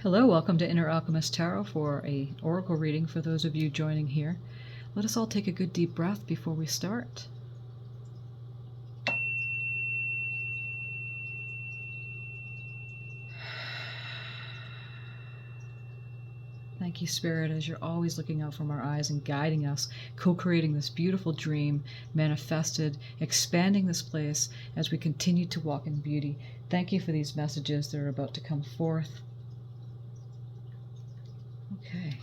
Hello, welcome to Inner Alchemist Tarot for a oracle reading for those of you joining here. Let us all take a good deep breath before we start. Thank you, Spirit, as you're always looking out from our eyes and guiding us, co-creating this beautiful dream, manifested, expanding this place as we continue to walk in beauty. Thank you for these messages that are about to come forth. Okay.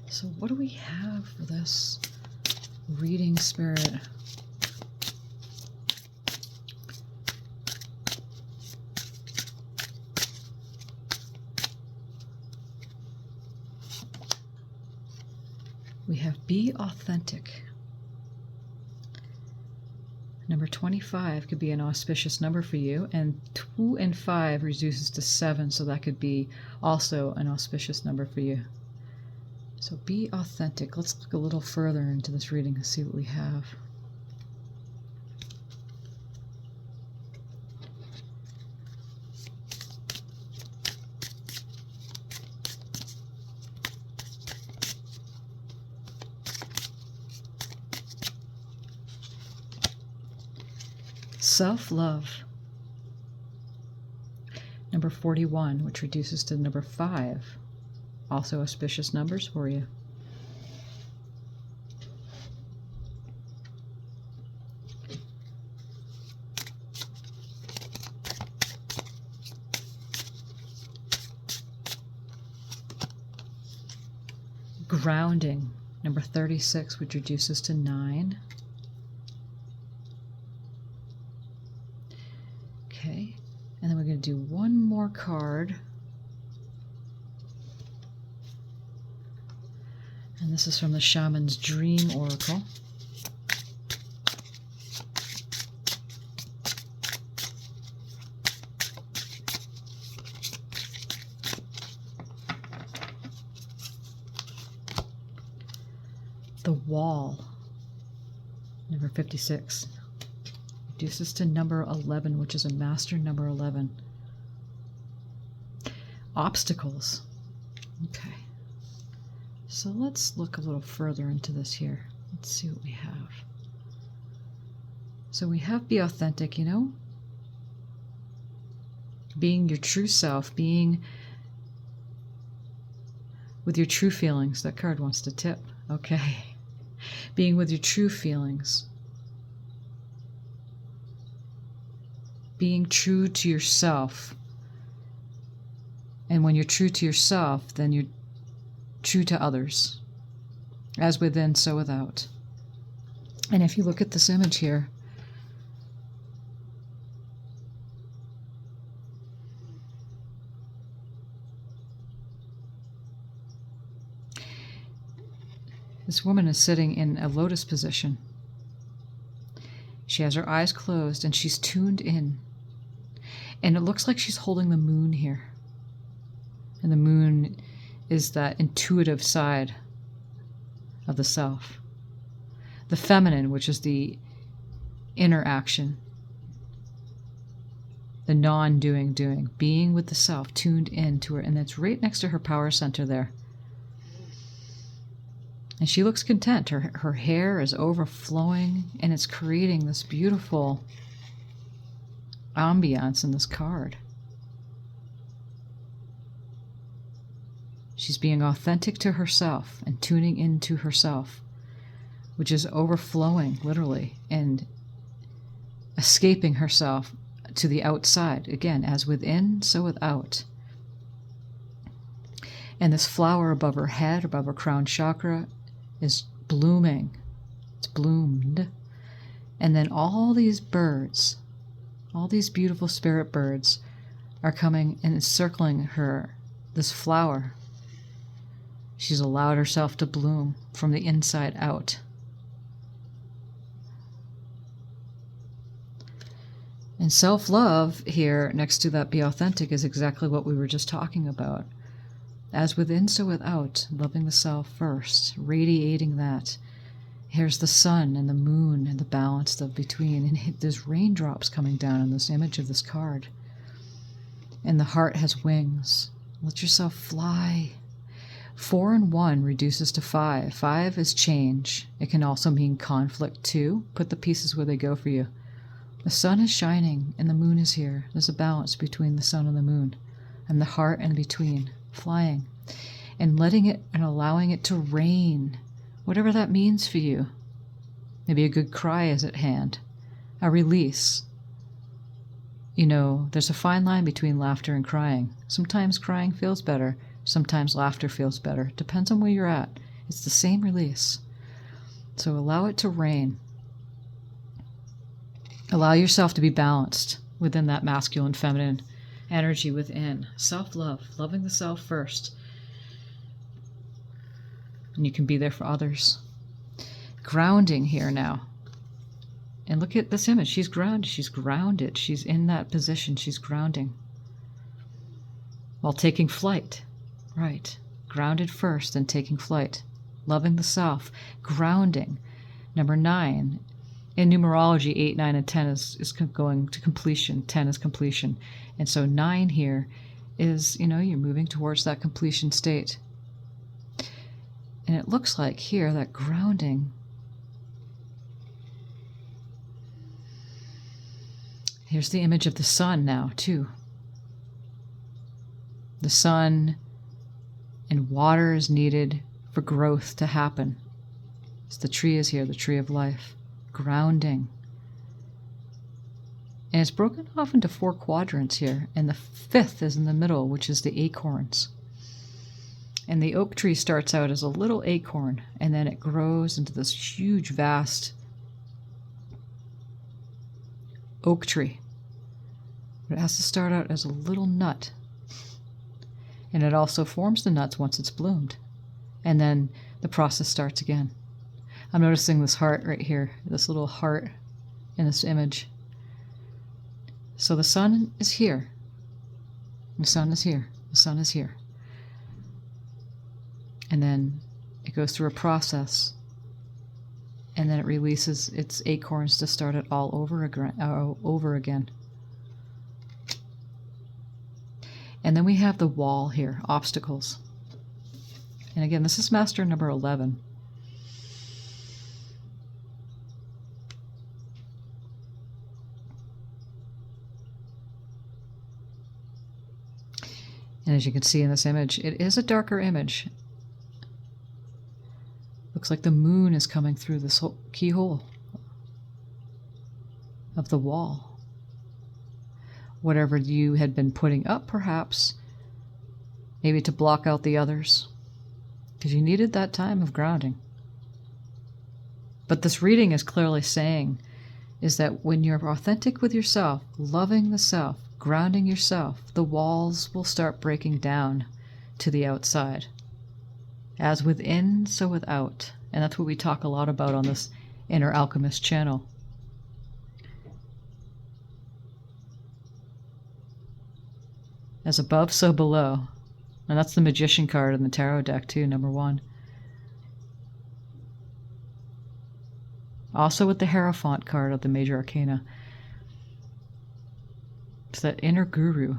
So what do we have for this reading, Spirit? We have be authentic. Number 25 could be an auspicious number for you, and 2 and 5 reduces to 7, so that could be also an auspicious number for you. So be authentic. Let's look a little further into this reading and see what we have. Self-love. Number 41, which reduces to number 5. Also auspicious numbers for you. Grounding. Number 36, which reduces to 9. Okay, and then we're going to do one more card. And this is from the Shaman's Dream Oracle. The Wall, number 56. Reduces to number 11, which is a master number 11. Obstacles. Okay. So let's look a little further into this here. Let's see what we have. So we have be authentic, being your true self, being with your true feelings. That card wants to tip. Okay. Being with your true feelings. Being true to yourself. And when you're true to yourself, then you're true to others. As within, so without. And if you look at this image here, this woman is sitting in a lotus position. She has her eyes closed and she's tuned in. And it looks like she's holding the moon here. And the moon is that intuitive side of the self. The feminine, which is the inner action. The non-doing, doing. Being with the self, tuned in to her. And that's right next to her power center there. And she looks content. Her hair is overflowing, and it's creating this beautiful ambiance in this card. She's being authentic to herself and tuning into herself, which is overflowing, literally, and escaping herself to the outside. Again, as within, so without. And this flower above her head, above her crown chakra, is blooming. It's bloomed. And then all these birds, all these beautiful spirit birds are coming and encircling her, this flower. She's allowed herself to bloom from the inside out. And self-love here, next to that be authentic, is exactly what we were just talking about. As within, so without, loving the self first, radiating that. Here's the sun and the moon and the balance of between, and there's raindrops coming down in this image of this card. And the heart has wings. Let yourself fly. 4 and 1 reduces to 5. 5 is change. It can also mean conflict too. Put the pieces where they go for you. The sun is shining and the moon is here. There's a balance between the sun and the moon, and the heart in between, flying and letting it and allowing it to rain, whatever that means for you. Maybe a good cry is at hand, a release. You know, there's a fine line between laughter and crying. Sometimes crying feels better. Sometimes laughter feels better. Depends on where you're at. It's the same release. So allow it to rain. Allow yourself to be balanced within that masculine, feminine energy within. Self-love, loving the self first. And you can be there for others. Grounding here now. And look at this image. She's grounded. She's grounded. She's in that position. She's grounding. While taking flight. Right. Grounded first, then taking flight. Loving the self. Grounding. Number 9. In numerology, 8, 9, and 10 is going to completion. 10 is completion. And so 9 here is, you're moving towards that completion state. And it looks like here, that grounding. Here's the image of the sun now, too. The sun and water is needed for growth to happen. So the tree is here, the tree of life. Grounding. And it's broken off into 4 quadrants here. And the 5th is in the middle, which is the acorns. And the oak tree starts out as a little acorn, and then it grows into this huge, vast oak tree. But it has to start out as a little nut. And it also forms the nuts once it's bloomed. And then the process starts again. I'm noticing this heart right here, this little heart in this image. So the sun is here. The sun is here. The sun is here. And then it goes through a process. And then it releases its acorns to start it all over again. And then we have the wall here, obstacles. And again, this is master number 11. And as you can see in this image, it is a darker image. Looks like the moon is coming through this keyhole of the wall. Whatever you had been putting up, perhaps, maybe to block out the others, because you needed that time of grounding. But this reading is clearly saying is that when you're authentic with yourself, loving the self, grounding yourself, the walls will start breaking down to the outside. As within, so without. And that's what we talk a lot about on this Inner Alchemist channel. As above, so below. And that's the Magician card in the Tarot deck too, number 1. Also with the Hierophant card of the Major Arcana. It's that inner guru.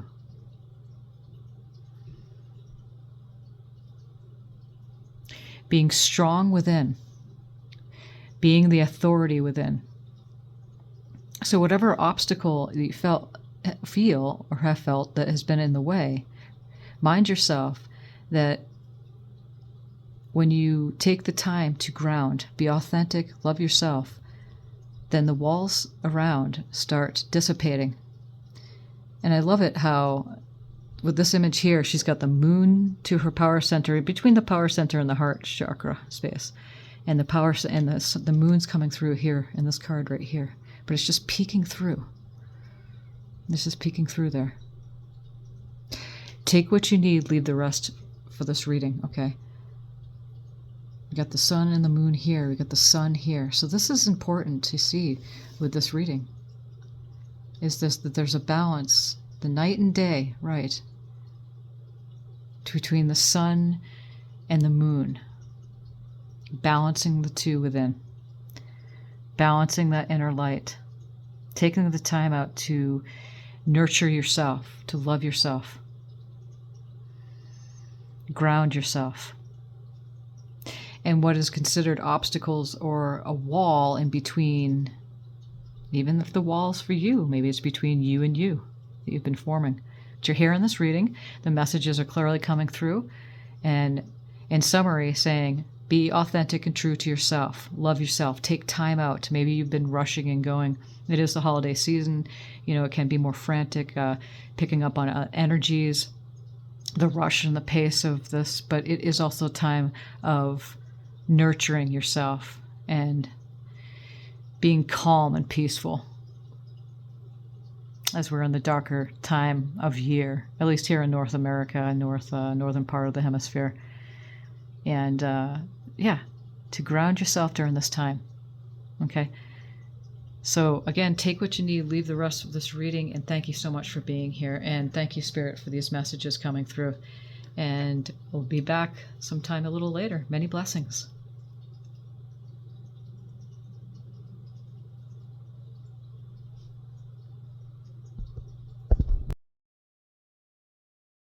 Being strong within. Being the authority within. So whatever obstacle you feel or have felt that has been in the way, mind yourself that when you take the time to ground, be authentic, love yourself, then the walls around start dissipating. And I love it how, with this image here, she's got the moon to her power center, between the power center and the heart chakra space. And the power and the moon's coming through here in this card right here. But it's just peeking through. This is peeking through there. Take what you need, leave the rest for this reading, okay? We got the sun and the moon here. We got the sun here. So this is important to see with this reading. Is this that there's a balance, the night and day, right, between the sun and the moon. Balancing the two within. Balancing that inner light. Taking the time out to nurture yourself, to love yourself, ground yourself. And what is considered obstacles or a wall in between, even if the wall's for you, maybe it's between you and you that you've been forming. But you're here in this reading, the messages are clearly coming through, and in summary saying, be authentic and true to yourself. Love yourself. Take time out. Maybe you've been rushing and going. It is the holiday season. It can be more frantic, picking up on energies, the rush and the pace of this, but it is also a time of nurturing yourself and being calm and peaceful as we're in the darker time of year, at least here in North America, northern part of the hemisphere. And to ground yourself during this time. Okay. So again, take what you need, leave the rest of this reading, and thank you so much for being here. And thank you, Spirit, for these messages coming through. And we'll be back sometime a little later. Many blessings.